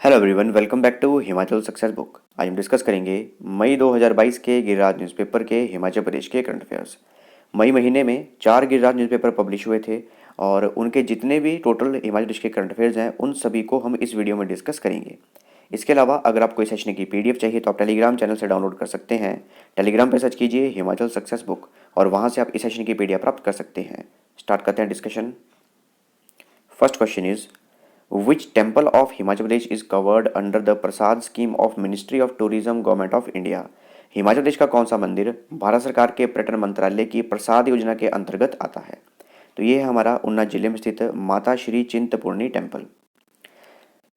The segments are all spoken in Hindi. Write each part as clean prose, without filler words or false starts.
Hello everyone, welcome back to Himachal success book. आज हम डिस्कस करेंगे मई 2022 के गिरिराज न्यूज़पेपर के हिमाचल प्रदेश के करंट अफेयर्स। मई महीने में 4 गिरिराज न्यूज़पेपर पब्लिश हुए थे और उनके जितने भी टोटल हिमाचल प्रदेश के करंट अफेयर्स हैं उन सभी को हम इस वीडियो में डिस्कस करेंगे। इसके अलावा अगर आपको इस सेशन की पीडीएफ चाहिए तो आप टेलीग्राम चैनल से डाउनलोड कर सकते हैं। टेलीग्राम पर सर्च कीजिए हिमाचल सक्सेस बुक और वहाँ से आप इस सेशन की पीडीएफ प्राप्त कर सकते हैं। स्टार्ट करते हैं discussion. First question is Which temple of Himachal Pradesh is covered under the Prasad scheme of ministry of tourism government of India? Himachal Pradesh का कौन सा मंदिर भारत सरकार के पर्यटन मंत्रालय की प्रसाद योजना के अंतर्गत आता है? तो ये है हमारा ऊना जिले में स्थित माता श्री चिंतपूर्णी टेम्पल।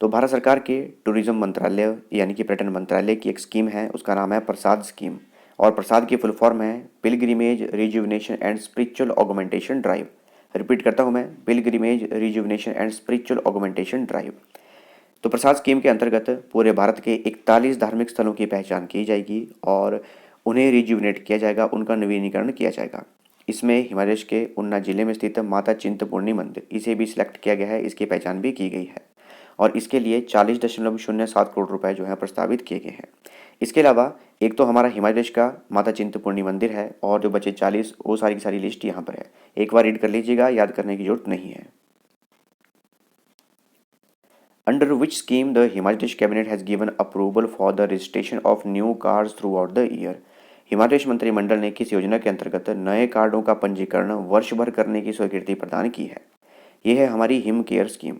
तो भारत सरकार के टूरिज्म मंत्रालय यानी कि पर्यटन मंत्रालय की एक स्कीम है, उसका नाम है प्रसाद स्कीम और प्रसाद की फुल फॉर्म है pilgrimage rejuvenation and spiritual augmentation drive. Repeat करता हूँ मैं, pilgrimage rejuvenation and spiritual augmentation drive. तो प्रसाद स्कीम के अंतर्गत पूरे भारत के 41 धार्मिक स्थलों की पहचान की जाएगी और उन्हें रिजुविनेट किया जाएगा, उनका नवीनीकरण किया जाएगा। इसमें हिमाचल प्रदेश के ऊना जिले में स्थित माता चिंतपूर्णी मंदिर, इसे भी सिलेक्ट किया गया है, इसकी पहचान भी की गई है और इसके लिए 40.07 करोड़ रुपए जो है प्रस्तावित किए गए हैं। इसके अलावा एक तो हमारा हिमाचल प्रदेश का माता चिंतपूर्णी मंदिर है और जो बचे 40 वो सारी की सारी लिस्ट यहाँ पर है। एक बार रीड कर लीजिएगा, याद करने की जरूरत नहीं है। Under which scheme the Himachal Pradesh cabinet has given approval for the registration of new cards throughout the year? Himachal Pradesh मंत्रिमंडल ने किस योजना के अंतर्गत नए कार्डों का पंजीकरण वर्ष भर करने की स्वीकृति प्रदान की है? यह है हमारी him care scheme.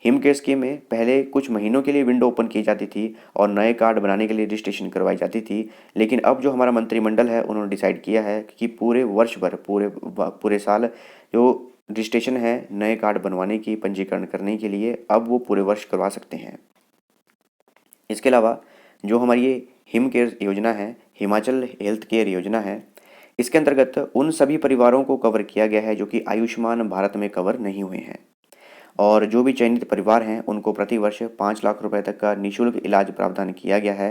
Him care scheme में पहले कुछ महीनों के लिए विंडो ओपन की जाती थी और नए कार्ड बनाने के लिए रजिस्ट्रेशन करवाई जाती थी, लेकिन अब जो हमारा मंत्रिमंडल है उन्होंने डिसाइड किया है कि पूरे वर्ष भर पूरे साल जो रजिस्ट्रेशन है नए कार्ड बनवाने की, पंजीकरण करने के लिए, अब वो पूरे वर्ष करवा सकते हैं। इसके अलावा जो हमारी ये हिम केयर योजना है, हिमाचल हेल्थ केयर योजना है, इसके अंतर्गत उन सभी परिवारों को कवर किया गया है जो कि आयुष्मान भारत में कवर नहीं हुए हैं और जो भी चयनित परिवार हैं उनको प्रति वर्ष 5 लाख रुपए तक का निःशुल्क इलाज प्रावधान किया गया है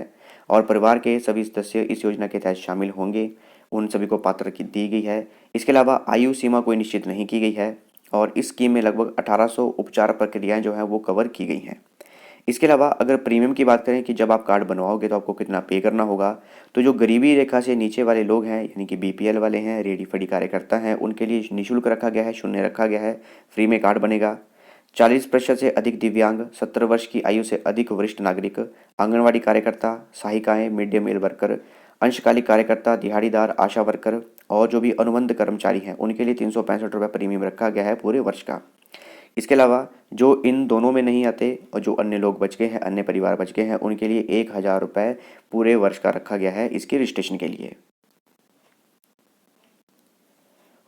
और परिवार के सभी सदस्य इस योजना के तहत शामिल होंगे, उन सभी को पात्र दी गई है। इसके अलावा आयु सीमा कोई निश्चित नहीं की गई है और इस स्कीम में लगभग 1800 उपचार प्रक्रियाएं जो हैं वो कवर की गई हैं। इसके अलावा अगर प्रीमियम की बात करें कि जब आप कार्ड बनवाओगे तो आपको कितना पे करना होगा, तो जो गरीबी रेखा से नीचे वाले लोग हैं यानी कि बीपीएल वाले हैं, रेडी फडी कार्यकर्ता हैं, उनके लिए निःशुल्क रखा गया है, शून्य रखा गया है, फ्री में कार्ड बनेगा। 40% से अधिक दिव्यांग, 17 वर्ष की आयु से अधिक वरिष्ठ नागरिक, आंगनवाड़ी कार्यकर्ता, सहायिकाएं, मिड डे मील वर्कर, अंशकालिक कार्यकर्ता, दिहाड़ीदार, आशा वर्कर और जो भी अनुबंध कर्मचारी हैं उनके लिए 365 रुपये प्रीमियम रखा गया है पूरे वर्ष का। इसके अलावा जो इन दोनों में नहीं आते और जो अन्य लोग बच गए हैं, अन्य परिवार बच गए हैं, उनके लिए 1000 रुपये पूरे वर्ष का रखा गया है इसके रजिस्ट्रेशन के लिए।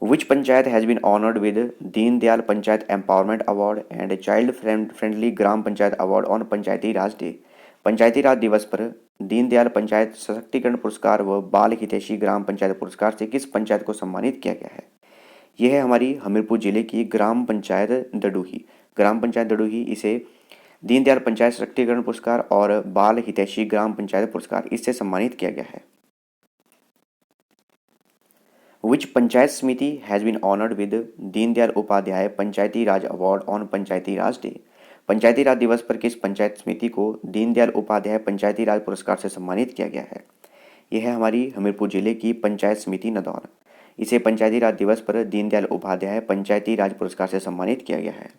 Which panchayat has been honoured with Deendayal panchayat empowerment award and child friendly gram panchayat award on Panchayati Raj day? Panchayati Raj दिवस पर दीनदयाल पंचायत सशक्तिकरण पुरस्कार व बाल हितैषी ग्राम पंचायत पुरस्कार से किस पंचायत को सम्मानित किया गया है? यह है हमारी हमीरपुर जिले की ग्राम पंचायत दडूही। ग्राम पंचायत दडूही इसे दीनदयाल पंचायत सशक्तिकरण पुरस्कार और बाल हितैषी ग्राम पंचायत पुरस्कार इससे सम्मानित किया गया है। Which panchayat samiti has been honoured with Deendayal Upadhyay Panchayati Raj award on Panchayati Raj day? Panchayati Raj दिवस पर किस पंचायत समिति को दीनदयाल उपाध्याय पंचायती राज पुरस्कार से सम्मानित किया गया है? यह है हमारी हमीरपुर जिले की पंचायत समिति नदौर। इसे पंचायती राज दिवस पर दीनदयाल उपाध्याय पंचायती राज पुरस्कार से सम्मानित किया गया है।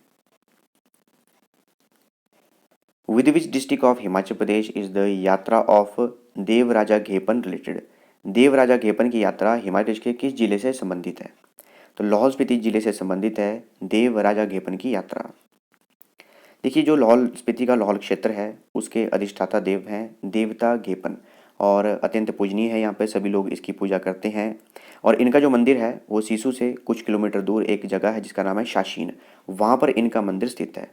With which district of Himachal Pradesh is the यात्रा of Dev Raja Ghepan related? देव राजा घेपन की यात्रा हिमाचल प्रदेश के किस जिले से संबंधित है? तो लाहौल स्पीति जिले से संबंधित है देव राजा घेपन की यात्रा। देखिए, जो लाहौल स्पीति का लाहौल क्षेत्र है उसके अधिष्ठाता देव हैं देवता घेपन और अत्यंत पूजनीय है, यहाँ पे सभी लोग इसकी पूजा करते हैं और इनका जो मंदिर है वो सीसू से कुछ किलोमीटर दूर एक जगह है जिसका नाम है शाशीन, वहाँ पर इनका मंदिर स्थित है।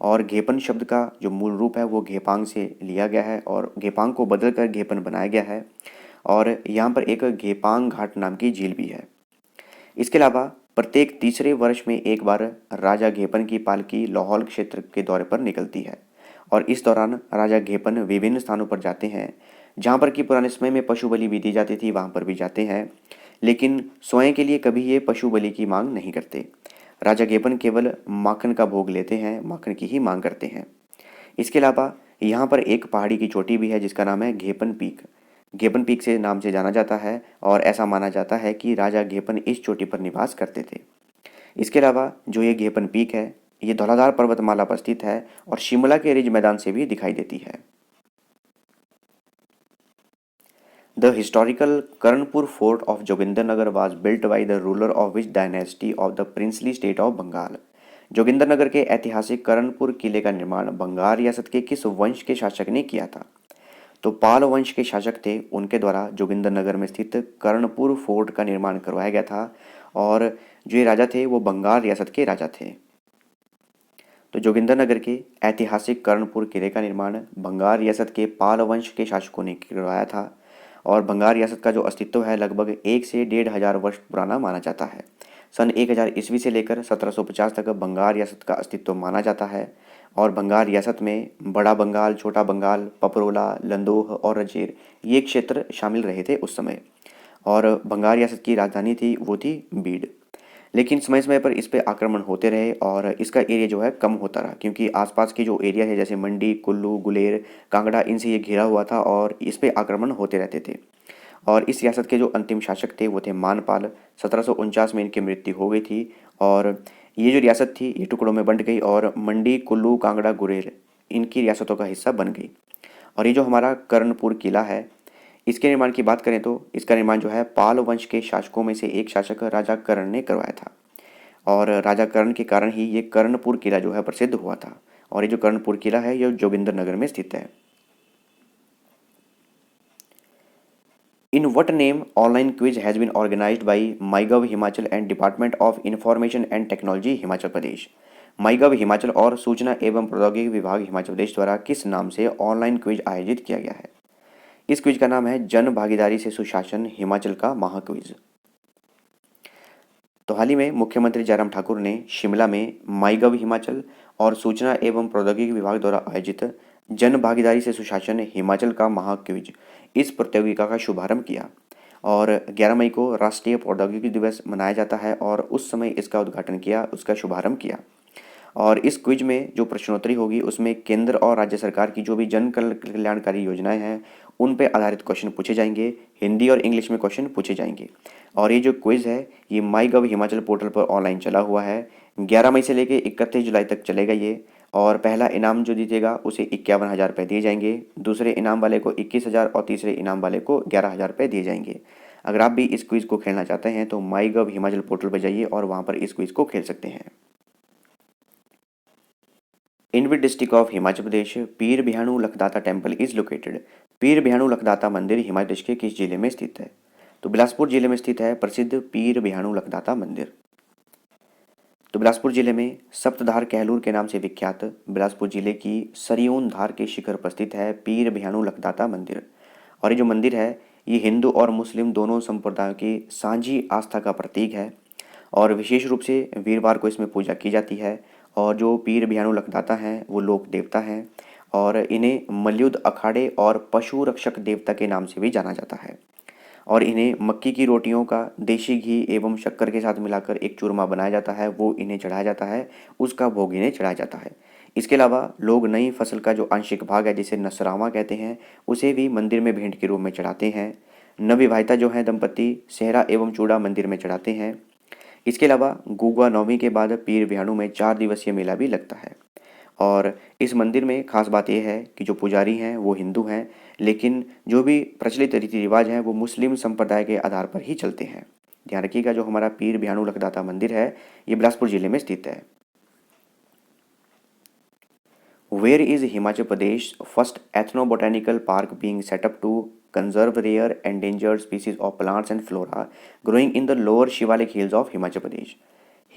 और घेपन शब्द का जो मूल रूप है वो घेपांग से लिया गया है और घेपांग को बदल कर घेपन बनाया गया है और यहाँ पर एक घेपांग घाट नाम की झील भी है। इसके अलावा प्रत्येक तीसरे वर्ष में एक बार राजा घेपन की पालकी लाहौल क्षेत्र के दौरे पर निकलती है और इस दौरान राजा घेपन विभिन्न स्थानों पर जाते हैं। जहाँ पर कि पुराने समय में पशु बलि भी दी जाती थी वहाँ पर भी जाते हैं, लेकिन स्वयं के लिए कभी ये पशु बलि की मांग नहीं करते। राजा घेपन केवल माखन का भोग लेते हैं, माखन की ही मांग करते हैं। इसके अलावा यहाँ पर एक पहाड़ी की चोटी भी है जिसका नाम है घेपन पीक। घेपन पीक से नाम से जाना जाता है और ऐसा माना जाता है कि राजा घेपन इस चोटी पर निवास करते थे। इसके अलावा जो ये घेपन पीक है ये धौलाधार पर्वतमाला पर स्थित है और शिमला के रिज मैदान से भी दिखाई देती है। The historical Karnpur fort of Jogindernagar was built by the ruler of which dynasty of the princely state of Bengal. Jogindernagar के ऐतिहासिक कर्णपुर किले का निर्माण बंगाल रियासत के किस वंश के शासक ने किया था? तो पाल वंश के शासक थे, उनके द्वारा जोगिंदरनगर में स्थित कर्णपुर फोर्ट का निर्माण करवाया गया था और जो ये राजा थे वो बंगाल रियासत के राजा थे। तो जोगिंदरनगर के ऐतिहासिक कर्णपुर किले का निर्माण बंगाल रियासत के पाल वंश के शासकों ने करवाया था और बंगाल रियासत का जो अस्तित्व है लगभग 1 से 1,500 वर्ष पुराना माना जाता है। सन 1000 ईस्वी से लेकर 1750 तक बंगाल रियासत का अस्तित्व माना जाता है और बंगाल रियासत में बड़ा बंगाल, छोटा बंगाल, पपरोला, लंदोह और रजेर ये क्षेत्र शामिल रहे थे उस समय। और बंगाल रियासत की राजधानी थी वो थी बीड। लेकिन समय समय पर इस पे आक्रमण होते रहे और इसका एरिया जो है कम होता रहा क्योंकि आसपास के जो एरिया है जैसे मंडी, कुल्लू, गुलेर, कांगड़ा इनसे ये घिरा हुआ था और इस पे आक्रमण होते रहते थे। और इस रियासत के जो अंतिम शासक थे वो थे मानपाल। 1749 में इनकी मृत्यु हो गई थी और ये जो रियासत थी ये टुकड़ों में बंट गई और मंडी, कुल्लू, कांगड़ा, गुरेर इनकी रियासतों का हिस्सा बन गई। और ये जो हमारा कर्णपुर किला है इसके निर्माण की बात करें तो इसका निर्माण जो है पाल वंश के शासकों में से एक शासक राजा कर्ण ने करवाया था और राजा कर्ण के कारण ही ये कर्णपुर किला जो है प्रसिद्ध हुआ था। और ये जो कर्णपुर किला है ये जोगिंदरनगर में स्थित है। In what name online quiz has been organised by MyGov Himachal and department of information and technology Himachal Pradesh. MyGov Himachal और सूचना एवं प्रौद्योगिकी विभाग हिमाचल प्रदेश द्वारा किस नाम से ऑनलाइन क्विज आयोजित किया गया है? इस क्विज का नाम है जन भागीदारी से सुशासन हिमाचल का महाक्विज। तो हाल ही में मुख्यमंत्री जयराम ठाकुर ने शिमला में माईगव हिमाचल और सूचना एवं प्रौद्योगिकी विभाग द्वारा आयोजित जन भागीदारी से सुशासन हिमाचल का महाक्विज इस प्रतियोगिता का शुभारंभ किया और 11 मई को राष्ट्रीय प्रौद्योगिकी दिवस मनाया जाता है और उस समय इसका उद्घाटन किया, उसका शुभारंभ किया। और इस क्विज में जो प्रश्नोत्तरी होगी उसमें केंद्र और राज्य सरकार की जो भी जन कल्याणकारी योजनाएं हैं उन पे आधारित क्वेश्चन पूछे जाएंगे। हिंदी और इंग्लिश में क्वेश्चन पूछे जाएंगे। और ये जो क्विज है ये माई गव हिमाचल पोर्टल पर ऑनलाइन चला हुआ है। 11 मई से लेकर 31 जुलाई तक चलेगा ये। और पहला इनाम जो जीतेगा उसे 51,000 रुपये दिए जाएंगे, दूसरे इनाम वाले को 21,000 और तीसरे इनाम वाले को 11,000 रुपये दिए जाएंगे। अगर आप भी इस क्विज को खेलना चाहते हैं तो माई गव हिमाचल पोर्टल पर जाइए और वहाँ पर इस क्विज को खेल सकते हैं। In which district of Himachal Pradesh Pir बिहाणु लखदाता temple is located? पीर बिहाणु लखदाता मंदिर हिमाचल प्रदेश के किस जिले में स्थित है? तो बिलासपुर जिले में स्थित है प्रसिद्ध पीर बिहाणु लखदाता मंदिर। तो बिलासपुर जिले में सप्तधार कहलूर के नाम से विख्यात बिलासपुर जिले की सरियून धार के शिखर पर स्थित है पीर बिहाणु लखदाता मंदिर। और ये जो मंदिर है ये हिंदू और मुस्लिम दोनों संप्रदायों की साझी आस्था का प्रतीक है और विशेष रूप से वीरवार को इसमें पूजा की जाती है। और जो पीर बिहाणु लखदाता हैं वो लोक देवता हैं और इन्हें मलयुद्ध अखाड़े और पशु रक्षक देवता के नाम से भी जाना जाता है। और इन्हें मक्की की रोटियों का देशी घी एवं शक्कर के साथ मिलाकर एक चूरमा बनाया जाता है, वो इन्हें चढ़ाया जाता है, उसका भोग इन्हें चढ़ाया जाता है। इसके अलावा लोग नई फसल का जो आंशिक भाग है जिसे नसरावा कहते हैं उसे भी मंदिर में भेंट के रूप में चढ़ाते हैं। नवविवाहिता जो है दंपति सेहरा एवं चूड़ा मंदिर में चढ़ाते हैं। इसके अलावा गुगा नवमी के बाद पीर बिहाणु में 4 दिवसीय मेला भी लगता है। और इस मंदिर में खास बात यह है कि जो पुजारी हैं वो हिंदू हैं लेकिन जो भी प्रचलित रीति रिवाज हैं वो मुस्लिम संप्रदाय के आधार पर ही चलते हैं। ध्यान रखिएगा जो हमारा पीर बिहाणु लखदाता मंदिर है ये बिलासपुर जिले में स्थित है। Where is Himachal Pradesh first ethno botanical park being set up to conserve rare endangered species of plants and flora growing in the lower Shivalik hills of Himachal Pradesh?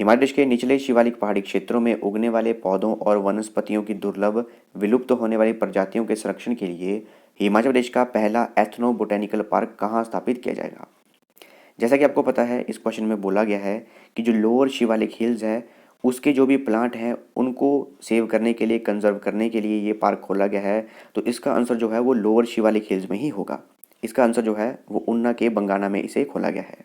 Himachal Pradesh के निचले शिवालिक पहाड़ी क्षेत्रों में उगने वाले पौधों और वनस्पतियों की दुर्लभ विलुप्त होने वाली प्रजातियों के संरक्षण के लिए हिमाचल प्रदेश का पहला एथनो बोटेनिकल पार्क कहाँ स्थापित किया जाएगा? जैसा कि आपको पता है इस क्वेश्चन में बोला गया है कि जो लोअर शिवालिक हिल्स है उसके जो भी प्लांट हैं उनको सेव करने के लिए, कंजर्व करने के लिए ये पार्क खोला गया है। तो इसका आंसर जो है वो लोअर शिवालिक हिल्स में ही होगा। इसका आंसर जो है वो उन्ना के बंगाना में इसे खोला गया है।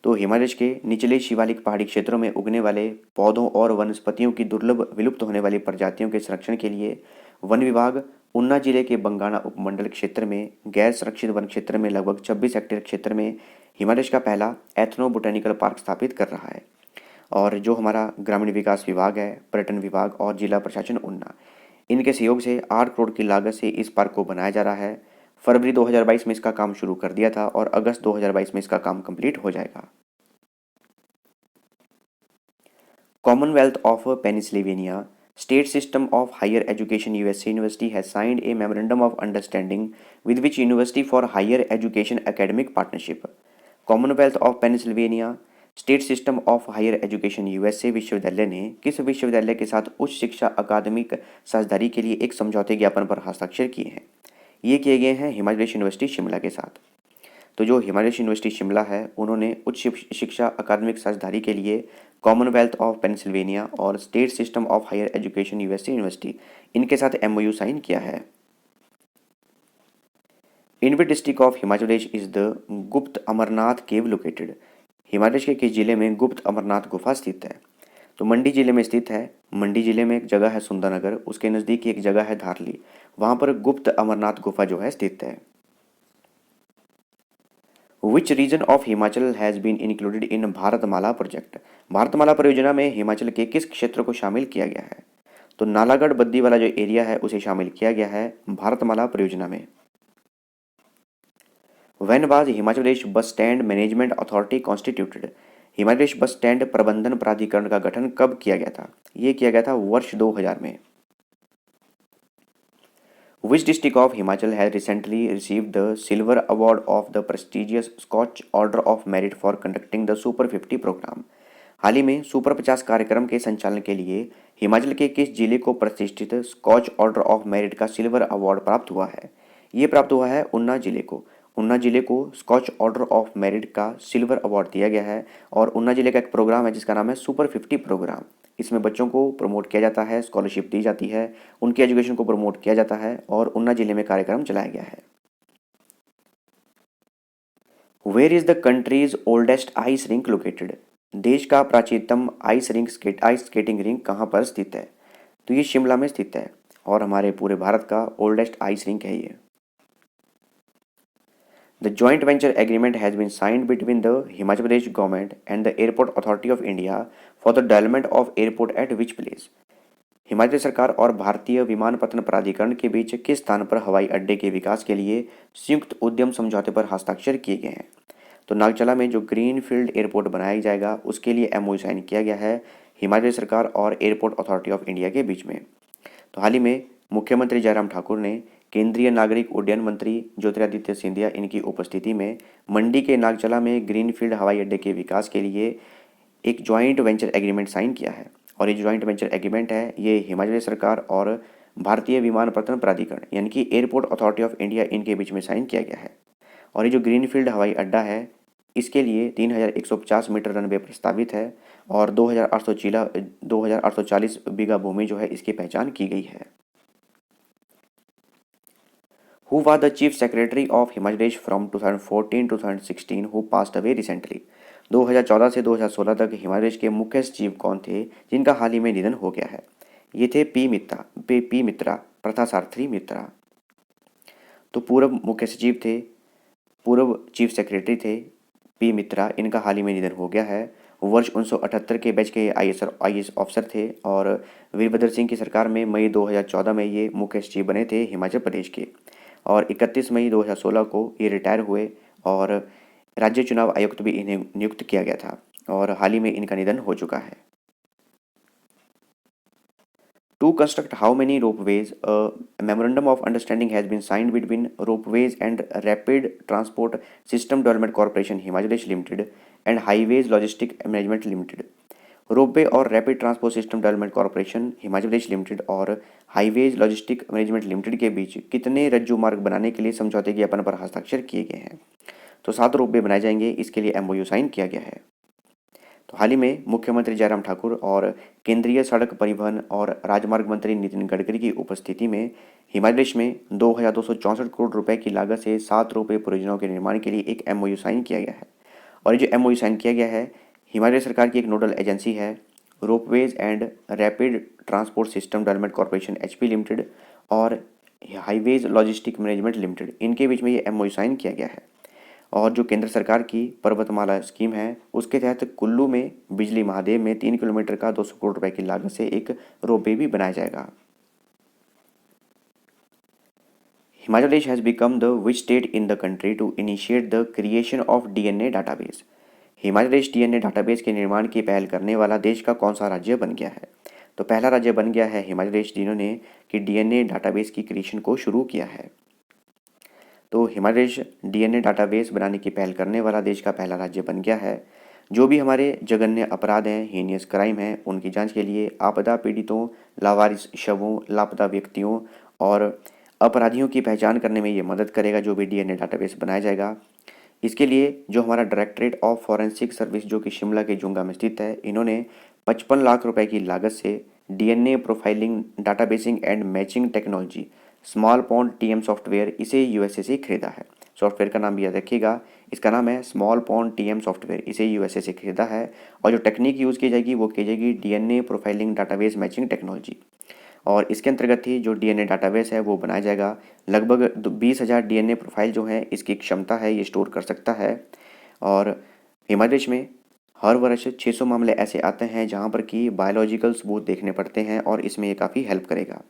तो हिमालय के निचले शिवालिक पहाड़ी क्षेत्रों में उगने वाले पौधों और वनस्पतियों की दुर्लभ विलुप्त होने वाली प्रजातियों के संरक्षण के लिए वन विभाग उन्ना जिले के बंगाणा उपमंडल क्षेत्र में गैर संरक्षित वन क्षेत्र में लगभग 26 हेक्टेयर क्षेत्र में हिमालय का पहला एथनो बोटेनिकल पार्क स्थापित कर रहा है। और जो हमारा ग्रामीण विकास विभाग है, पर्यटन विभाग और जिला प्रशासन उन्ना, इनके सहयोग से 8 करोड़ की लागत से इस पार्क को बनाया जा रहा है। फरवरी 2022 में इसका काम शुरू कर दिया था और अगस्त 2022 में इसका काम कंप्लीट हो जाएगा। Commonwealth of Pennsylvania State System of Higher Education USA University has signed a memorandum of understanding with which University for Higher Education Academic Partnership. Commonwealth of Pennsylvania state system of higher education USA विश्वविद्यालय ने किस विश्वविद्यालय के साथ उच्च शिक्षा अकादमिक साझेदारी के लिए एक समझौते ज्ञापन पर हस्ताक्षर किए हैं? ये किए गए हैं हिमाचल प्रदेश यूनिवर्सिटी शिमला के साथ। तो जो हिमाचल प्रदेश यूनिवर्सिटी शिमला है, उन्होंने उच्च शिक्षा अकादमिक साझेदारी के लिए कॉमनवेल्थ ऑफ पेंसिल्वेनिया और state system of higher education USA university, इनके साथ एमओयू साइन किया है। In which district of Himachal Pradesh is the Gupt Amarnath cave located? Himachal Pradesh के किस जिले में गुप्त अमरनाथ गुफा स्थित है? तो मंडी जिले में स्थित है। मंडी जिले में एक जगह है सुंदरनगर, उसके नज़दीक एक जगह है धारली, वहाँ पर गुप्त अमरनाथ गुफा जो है स्थित है। Which region of Himachal has been included in Bharatmala project? Bharatmala परियोजना में हिमाचल के किस क्षेत्र को शामिल किया गया है? तो नालागढ़ बद्दी वाला जो एरिया है उसे शामिल किया गया है भारतमाला परियोजना में। When was Himachal Pradesh bus stand management authority constituted? Himachal Pradesh bus stand प्रबंधन प्राधिकरण का गठन कब किया गया था? ये किया गया था वर्ष 2000 में। Which district of Himachal has recently received the Silver Award of the prestigious Scotch Order of Merit for conducting the Super 50 program? हाल ही में सुपर 50 कार्यक्रम के संचालन के लिए हिमाचल के किस जिले को प्रतिष्ठित स्कॉच ऑर्डर ऑफ मेरिट का सिल्वर अवार्ड प्राप्त हुआ है? ये प्राप्त हुआ है उन्ना जिले को। उन्ना जिले को स्कॉच ऑर्डर ऑफ मेरिट का सिल्वर अवार्ड दिया गया है और उन्ना जिले का एक प्रोग्राम है जिसका नाम है सुपर 50 प्रोग्राम। इसमें बच्चों को प्रमोट किया जाता है, स्कॉलरशिप दी जाती है, उनकी एजुकेशन को प्रमोट किया जाता है और उन्ना जिले में कार्यक्रम चलाया गया है। Where is the country's oldest ice rink located? देश का प्राचीनतम आइस स्केटिंग रिंक कहाँ पर स्थित है? तो ये शिमला में स्थित है और हमारे पूरे भारत का ओल्डेस्ट आइस रिंक है ये। The joint venture agreement has been signed between the Himachal Pradesh government and the Airport Authority of India for the development of airport at which place? Himachal सरकार और भारतीय विमानपत्तन प्राधिकरण के बीच किस स्थान पर हवाई अड्डे के विकास के लिए संयुक्त उद्यम समझौते पर हस्ताक्षर किए गए हैं? तो नागचला में जो ग्रीनफील्ड एयरपोर्ट बनाया जाएगा उसके लिए एमओयू साइन किया गया है हिमाचल सरकार और एयरपोर्ट अथॉरिटी ऑफ इंडिया के बीच में। तो हाल ही में मुख्यमंत्री जयराम ठाकुर ने केंद्रीय नागरिक उड्डयन मंत्री ज्योतिरादित्य सिंधिया इनकी उपस्थिति में मंडी के नागचला में ग्रीनफील्ड हवाई अड्डे के विकास के लिए एक ज्वाइंट वेंचर एग्रीमेंट साइन किया है। और ये ज्वाइंट वेंचर एग्रीमेंट है ये हिमाचल सरकार और भारतीय विमानपत्तन प्राधिकरण यानी कि एयरपोर्ट अथॉरिटी ऑफ इंडिया इनके बीच में साइन किया गया है। और ये जो ग्रीनफील्ड हवाई अड्डा है इसके लिए 3150 मीटर रनवे प्रस्तावित है और 2840 बीघा भूमि जो है इसकी पहचान की गई है। Who was the Chief Secretary of Himachal Pradesh from 2014 to 2016 who passed away recently? 2014 से 2016 तक हिमाचल प्रदेश के मुख्य सचिव कौन थे जिनका हाल ही में निधन हो गया है? ये थे पी मित्रा प्रथासारथी मित्रा। तो पूर्व मुख्य सचिव थे, पूर्व चीफ सेक्रेटरी थे पी मित्रा, इनका हाल ही में निधन हो गया है। वर्ष 1978 के बैच के आईएएस ऑफिसर थे और वीरभद्र सिंह की सरकार में मई 2014 में ये मुख्य सचिव बने थे हिमाचल प्रदेश के और 31 मई 2016 को ये रिटायर हुए और राज्य चुनाव आयुक्त भी इन्हें नियुक्त किया गया था और हाल ही में इनका निधन हो चुका है। To construct how many ropeways? A memorandum of understanding has been signed between Ropeways and Rapid Transport System Development Corporation Himachal Pradesh Limited and Highways Logistic Management Limited. Ropeway और rapid transport system development corporation Himachal Pradesh limited और हाईवेज लॉजिस्टिक मैनेजमेंट लिमिटेड के बीच कितने रज्जू मार्ग बनाने के लिए समझौते ज्ञापन पर हस्ताक्षर किए गए हैं? तो 7 रोपवे बनाए जाएंगे, इसके लिए एमओयू साइन किया गया है। तो हाल ही में मुख्यमंत्री जयराम ठाकुर और केंद्रीय सड़क परिवहन और राजमार्ग मंत्री नितिन गडकरी की उपस्थिति में हिमाचल प्रदेश में 2264 करोड़ रुपए की लागत से 7 रोपवे परियोजनाओं के निर्माण के लिए एक एमओयू साइन किया गया है और ये जो एमओयू साइन किया गया है, हिमाचल सरकार की एक नोडल एजेंसी है ropeways and rapid transport system development corporation HP limited और हाईवेज लॉजिस्टिक मैनेजमेंट लिमिटेड, इनके बीच में ये एमओयू साइन किया गया है। और जो केंद्र सरकार की पर्वतमाला स्कीम है उसके तहत कुल्लू में बिजली महादेव में 3 किलोमीटर का 200 करोड़ रुपए की लागत से एक रोपवे भी बनाया जाएगा। Himachal Pradesh has become the which state in the country to initiate the creation of DNA database. Himachal Pradesh DNA database के निर्माण की पहल करने वाला देश का कौन सा राज्य बन गया है? तो पहला राज्य बन गया है हिमाचल प्रदेश, जिन्होंने कि डीएनए डाटाबेस की क्रिएशन को शुरू किया है। तो हिमाचल प्रदेश डीएनए डाटाबेस बनाने की पहल करने वाला देश का पहला राज्य बन गया है। जो भी हमारे जघन्य अपराध हैं, हीनियस क्राइम हैं, उनकी जांच के लिए आपदा पीड़ितों, लावारिस शवों, लापता व्यक्तियों और अपराधियों की पहचान करने में ये मदद करेगा जो भी डीएनए डाटाबेस बनाया जाएगा। इसके लिए जो हमारा डायरेक्टरेट ऑफ फॉरेंसिक सर्विस जो कि शिमला के जुंगा में स्थित है, इन्होंने 55 लाख रुपए की लागत से DNA profiling databasing and matching technology small pond TM software इसे यूएसए से खरीदा है। सॉफ्टवेयर का नाम भी याद रखिएगा, इसका नाम है स्मॉल पॉन्ड टीएम सॉफ्टवेयर, इसे यूएसए से खरीदा है। और जो टेक्निक यूज़ की जाएगी वो की जाएगी DNA profiling database matching technology. और इसके अंतर्गत ही जो डीएनए डाटाबेस है वो बनाया जाएगा। लगभग 20,000 डीएनए प्रोफाइल जो है इसकी क्षमता है, ये स्टोर कर सकता है। और हिमाचल प्रदेश में हर वर्ष 600 मामले ऐसे आते हैं जहां पर कि बायोलॉजिकल सबूत देखने पड़ते हैं और इसमें ये काफ़ी हेल्प करेगा।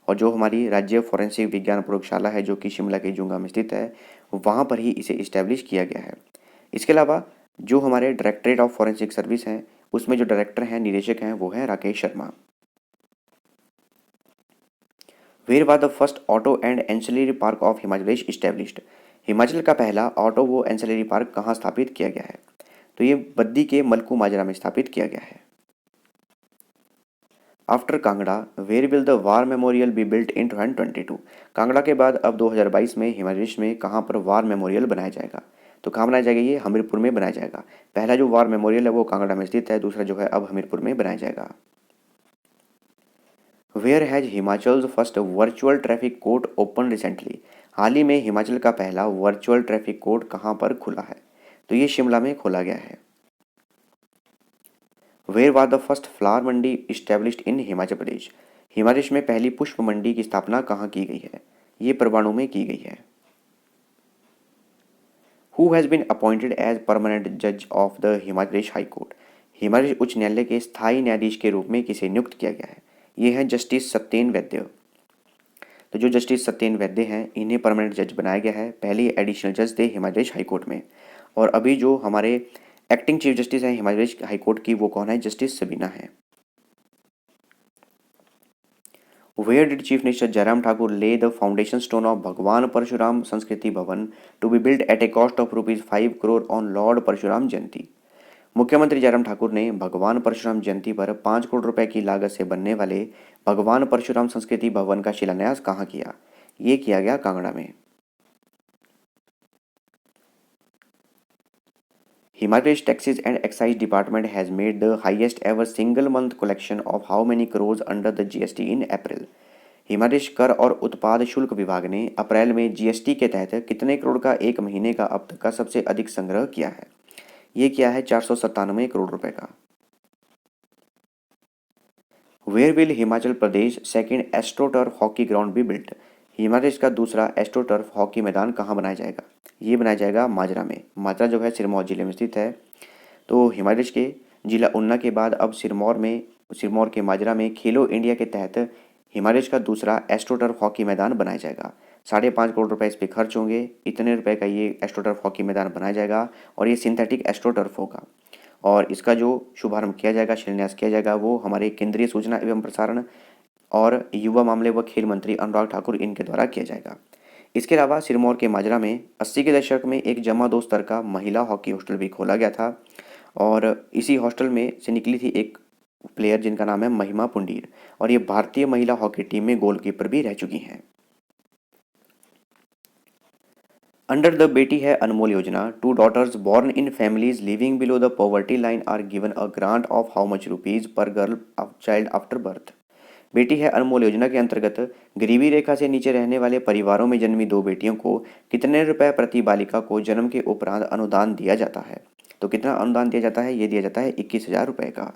और जो हमारी राज्य फॉरेंसिक विज्ञान प्रयोगशाला है जो कि शिमला के जुंगा में स्थित है, वहाँ पर ही इसे इस्टेब्लिश किया गया है। इसके अलावा जो हमारे डायरेक्टरेट ऑफ फॉरेंसिक सर्विस हैं उसमें जो डायरेक्टर हैं, निदेशक हैं, वो है Rakesh Sharma. Where was the first auto and ancillary park of Himachal Pradesh established. Himachal का पहला ऑटो व एंसिलरी पार्क कहाँ स्थापित किया गया है? तो ये बद्दी के मलकू माजरा में स्थापित किया गया है। After Kangra where will the war memorial be built in 2022। Kangra के बाद अब 2022 में हिमाचल प्रदेश में कहाँ पर वार मेमोरियल बनाया जाएगा? तो कहाँ बनाया जाएगा? ये हमीरपुर में बनाया जाएगा। पहला जो वार मेमोरियल है वो कांगड़ा में स्थित है, दूसरा जो है अब हमीरपुर में बनाया जाएगा। Where has Himachal first virtual traffic court open recently. हाल ही में हिमाचल का पहला वर्चुअल ट्रैफिक कोर्ट कहाँ पर खुला है? तो ये शिमला में खोला गया है। Where was the first flower mandi established in Himachal Pradesh. Himachal Pradesh में पहली पुष्प मंडी की स्थापना कहाँ की गई है? ये परवाणु में की गई है। Who has been appointed as permanent जज of the Himachal Pradesh high court. Himachal Pradesh उच्च न्यायालय के स्थायी न्यायाधीश के रूप में किसे नियुक्त किया गया है? ये है जस्टिस सत्येन वैद्य। तो जो जस्टिस सत्येन वैद्य हैं इन्हें परमानेंट जज बनाया गया है। पहले एडिशनल जज थे हिमाचल प्रदेश हाई कोर्ट में। और अभी जो हमारे एक्टिंग चीफ जस्टिस हैं हिमाचल प्रदेश हाई कोर्ट की, वो कौन है? जस्टिस सबीना है। Where did chief minister Jairam Thakur lay the foundation stone of Bhagwan Parshuram Sanskriti Bhawan to be build at a cost of ₹5 crore on lord Parshuram Jayanti. मुख्यमंत्री जयराम ठाकुर ने भगवान परशुराम जयंती पर 5 करोड़ रुपए की लागत से बनने वाले भगवान परशुराम संस्कृति भवन का शिलान्यास कहाँ किया? ये किया गया कांगड़ा में। Himachal Pradesh taxes and excise department has made the highest ever single month collection of how many crore under the GST in April. Himachal Pradesh कर और उत्पाद शुल्क विभाग ने अप्रैल में जीएसटी के तहत कितने करोड़ का एक महीने का अब तक का सबसे अधिक संग्रह किया है? ये किया है 497 करोड़ रुपए का। Where will Himachal Pradesh second astroturf hockey ground be built. Himachal Pradesh का दूसरा एस्ट्रोटर्फ हॉकी मैदान कहाँ बनाया जाएगा? ये बनाया जाएगा माजरा में। माजरा जो है सिरमौर जिले में स्थित है। तो हिमाचल प्रदेश के जिला ऊना के बाद अब सिरमौर के माजरा में खेलो इंडिया के तहत हिमाचल प्रदेश का दूसरा एस्ट्रोटर्फ हॉकी मैदान बनाया जाएगा। 5.5 करोड़ रुपए इस पर खर्च होंगे। इतने रुपए का ये एस्ट्रोटर्फ हॉकी मैदान बनाया जाएगा और ये सिंथेटिक एस्ट्रोटर्फ होगा। और इसका जो शुभारंभ किया जाएगा, शिलान्यास किया जाएगा, वो हमारे केंद्रीय सूचना एवं प्रसारण और युवा मामले व खेल मंत्री अनुराग ठाकुर इनके द्वारा किया जाएगा। इसके अलावा सिरमौर के माजरा में 80 के दशक में एक जमा दो स्तर का महिला हॉकी हॉस्टल भी खोला गया था और इसी हॉस्टल में से निकली थी एक प्लेयर जिनका नाम है महिमा पुंडीर और ये भारतीय महिला हॉकी टीम में गोलकीपर भी रह चुकी हैं। अंडर द बेटी है अनमोल योजना, 2 daughters born in families living below the poverty line are given a grant of how much rupees per girl of child after birth। बेटी है अनमोल योजना के अंतर्गत गरीबी रेखा से नीचे रहने वाले परिवारों में जन्मी 2 बेटियों को कितने रुपए प्रति बालिका को जन्म के उपरांत अनुदान दिया जाता है? तो कितना अनुदान दिया जाता है? ये दिया जाता है 21,000 रुपये का।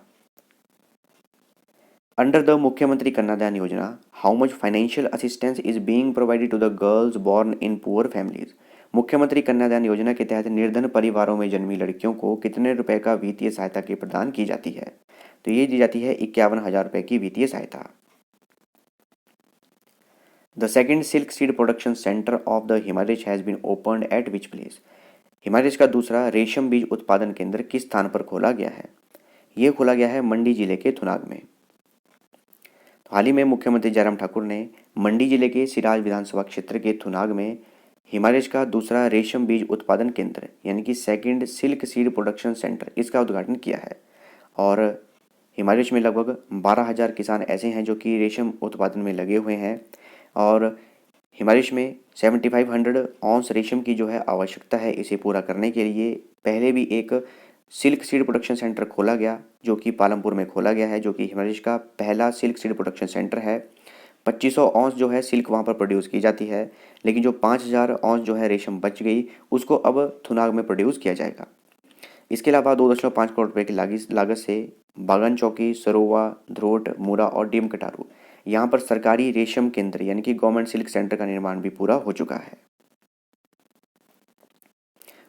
Under the Mukhyamantri Kanyadan Yojana, how much financial assistance is being provided to the girls born in poor families. Mukhyamantri Kanyadan योजना के तहत निर्धन परिवारों में जन्मी लड़कियों को कितने रुपए का वित्तीय सहायता की प्रदान की जाती है? तो ये दी जाती है 51,000 रुपये की वित्तीय सहायता। The second silk seed production centre of the Himalaya has been opened at which place. Himalaya का दूसरा रेशम बीज उत्पादन केंद्र किस स्थान पर खोला गया है? ये खोला गया है मंडी जिले के थुनाग में। हाल ही में मुख्यमंत्री जयराम ठाकुर ने मंडी जिले के सिराज विधानसभा क्षेत्र के थुनाग में हिमालय का दूसरा रेशम बीज उत्पादन केंद्र यानी कि second silk seed production centre इसका उद्घाटन किया है। और हिमालय में लगभग 12,000 किसान ऐसे हैं जो कि रेशम उत्पादन में लगे हुए हैं और हिमालय में 7500 ऑन्स रेशम की जो है आवश्यकता है। इसे पूरा करने के लिए पहले भी एक सिल्क सीड प्रोडक्शन सेंटर खोला गया जो कि पालमपुर में खोला गया है, जो कि हिमालय का पहला सिल्क सीड प्रोडक्शन सेंटर है। 2500 ऑन्स जो है सिल्क वहाँ पर प्रोड्यूस की जाती है, लेकिन जो 5000 ऑन्स जो है रेशम बच गई उसको अब थुनाग में प्रोड्यूस किया जाएगा। इसके अलावा 2.5 करोड़ रुपये की लागत से बागन चौकी, सरोवा, ध्रोट, मूरा और डीम कटारू यहाँ पर सरकारी रेशम केंद्र यानी कि गवर्नमेंट सिल्क सेंटर का निर्माण भी पूरा हो चुका है।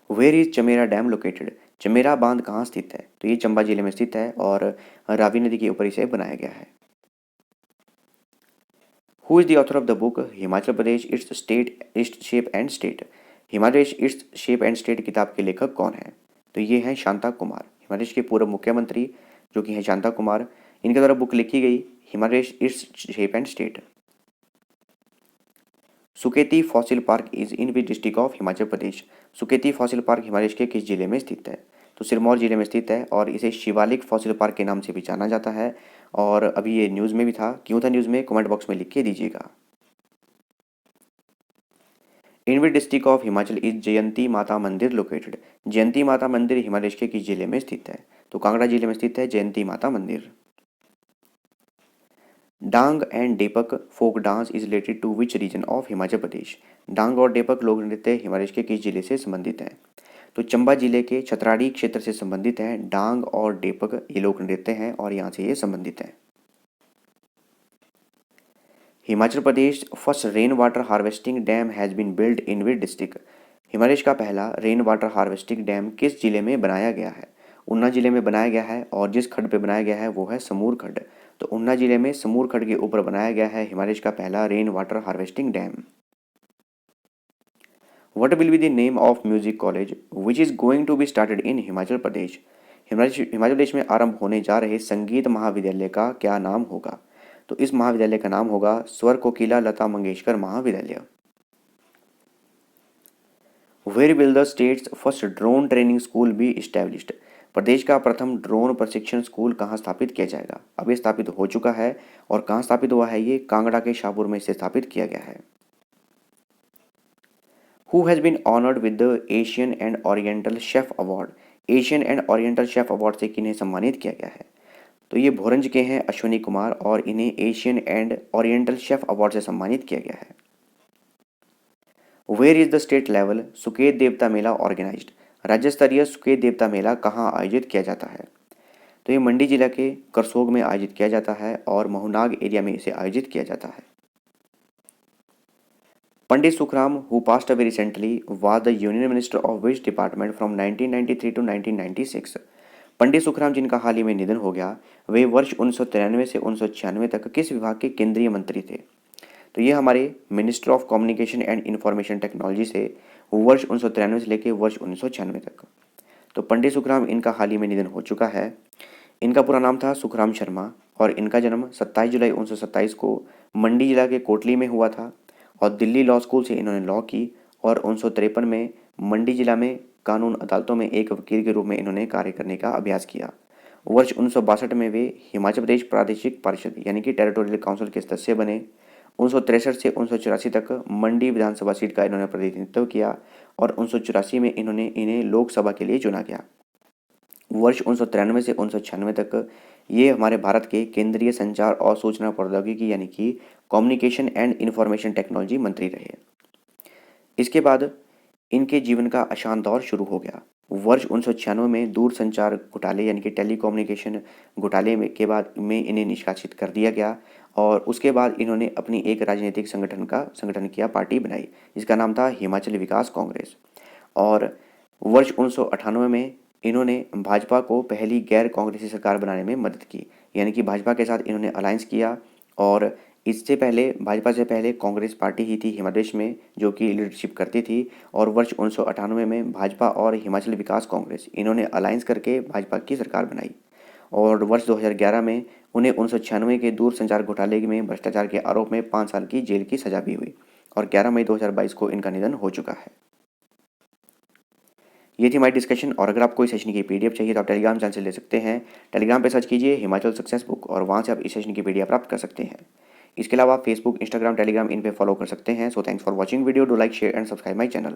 Where is Chamera dam located. Chamera बांध कहाँ स्थित है? तो ये चंबा जिले में स्थित है और रावी नदी के ऊपर इसे बनाया गया है। Who is the author of the book Himachal Pradesh it's state its shape and state. Himachal its shape and state किताब के लेखक कौन है? तो ये हैं शांता कुमार, हिमाचल के पूर्व मुख्यमंत्री जो कि हैं शांता कुमार। इनके द्वारा बुक लिखी गई Himachal its shape and state. Suketi fossil park is in which district of Himachal Pradesh. Suketi fossil park Himachal के किस जिले में स्थित है? तो सिरमौर जिले में स्थित है और इसे शिवालिक फॉसिल पार्क के नाम से भी जाना जाता है। और अभी ये न्यूज़ में भी था, क्यों था न्यूज़ में, कमेंट बॉक्स में लिख के दीजिएगा। In which district of Himachal is Jayanti Mata mandir located. जयंती माता मंदिर हिमाचल के किस जिले में स्थित है? तो कांगड़ा जिले में स्थित है Jayanti Mata mandir. Dang and Depak folk dance is related to which region of Himachal Pradesh. Dang और डेपक लोक नृत्य हिमाचल के किस जिले से संबंधित हैं? तो चंबा जिले के छतराड़ी क्षेत्र से संबंधित हैं। डांग और डेपक ये लोक नृत्य हैं और यहाँ से ये संबंधित हैं। Himachal Pradesh first rain water harvesting dam has been build in which district. Himachal का पहला रेन वाटर हार्वेस्टिंग डैम किस जिले में बनाया गया है? ऊना जिले में बनाया गया है और जिस खड्ड पे बनाया गया है वो है समूर खड्ड। तो ऊना जिले में समूर खड्ड के ऊपर बनाया गया है हिमाचल का पहला rain water harvesting dam. What will be the name of music college which is going to be started in Himachal Pradesh? Himachal Pradesh में आरंभ होने जा रहे संगीत महाविद्यालय का क्या नाम होगा? तो इस महाविद्यालय का नाम होगा स्वर कोकिला लता मंगेशकर महाविद्यालय। Where will the state's first drone training school be established. प्रदेश का प्रथम ड्रोन प्रशिक्षण स्कूल कहाँ स्थापित किया जाएगा? अब ये स्थापित हो चुका है और कहाँ स्थापित हुआ है? ये कांगड़ा के शाहपुर में इसे स्थापित किया गया है। Who has been honored with the Asian and oriental chef award. Asian and oriental chef award से किन्हें सम्मानित किया गया है? तो ये भोरंज के हैं अश्विनी कुमार और इन्हें Asian and oriental chef award से सम्मानित किया गया है। Where is the state level Suket Devta Mela organised. राज्य स्तरीय सुकेत देवता मेला कहाँ आयोजित किया जाता है? तो ये मंडी जिला के करसोग में आयोजित किया जाता है और महुनाग एरिया में इसे आयोजित किया जाता है। Pandit Sukhram who passed away recently was the union minister of which department from 1993 to 1996। Pandit Sukhram जिनका हाल ही में निधन हो गया, वे वर्ष 1993 से 1996 तक किस विभाग के केंद्रीय मंत्री थे? तो ये हमारे minister of communication and information technology से वर्ष 1993 से लेकर वर्ष 1996 तक। तो पंडित सुखराम इनका हाल ही में निधन हो चुका है। इनका पूरा नाम था सुखराम शर्मा और इनका जन्म 27 जुलाई 1927 को मंडी जिला के कोटली में हुआ था और दिल्ली लॉ स्कूल से इन्होंने लॉ की और 1953 में मंडी जिला में कानून अदालतों में एक वकील के रूप में इन्होंने कार्य करने का अभ्यास किया। वर्ष 1962 में वे हिमाचल प्रदेश प्रादेशिक परिषद यानी कि टेरिटोरियल काउंसिल के सदस्य बने। 1963 से 1984 तक मंडी विधानसभा सीट का इन्होंने प्रतिनिधित्व किया और 1984 में इन्हें लोकसभा के लिए चुना गया। वर्ष 1993 से 1996 तक ये हमारे भारत के केंद्रीय संचार और सूचना प्रौद्योगिकी यानी कि कम्युनिकेशन एंड इंफॉर्मेशन टेक्नोलॉजी मंत्री रहे। इसके बाद इनके जीवन का अशांत दौर शुरू हो गया। वर्ष 1996 में दूरसंचार घोटाले यानी कि टेलीकम्युनिकेशन घोटाले में के बाद में इन्हें निष्कासित कर दिया गया और उसके बाद इन्होंने अपनी एक राजनीतिक संगठन किया, पार्टी बनाई जिसका नाम था हिमाचल विकास कांग्रेस। और वर्ष 1998 में इन्होंने भाजपा को पहली गैर कांग्रेसी सरकार बनाने में मदद की, यानी कि भाजपा के साथ इन्होंने अलायंस किया। और इससे पहले भाजपा से पहले कांग्रेस पार्टी ही थी हिमाचल प्रदेश में जो कि लीडरशिप करती थी। और वर्ष 1998 में भाजपा और हिमाचल विकास कांग्रेस इन्होंने अलायंस करके भाजपा की सरकार बनाई। और वर्ष 2011 में उन्हें 1996 के दूरसंचार घोटाले में भ्रष्टाचार के आरोप में 5 साल की जेल की सजा भी हुई और 11 मई 2022 को इनका निधन हो चुका है। ये थी हमारी डिस्कशन। और अगर आपको इस सेशन की पीडीएफ चाहिए तो आप टेलीग्राम चैनल से ले सकते हैं। टेलीग्राम पे सर्च कीजिए हिमाचल सक्सेस बुक और वहाँ से आप इस सेशन की पीडीएफ प्राप्त कर सकते हैं। इसके अलावा आप फेसबुक, इंस्टाग्राम, टेलीग्राम इन पे फॉलो कर सकते हैं। So thanks for watching video. Do like, share and subscribe my channel.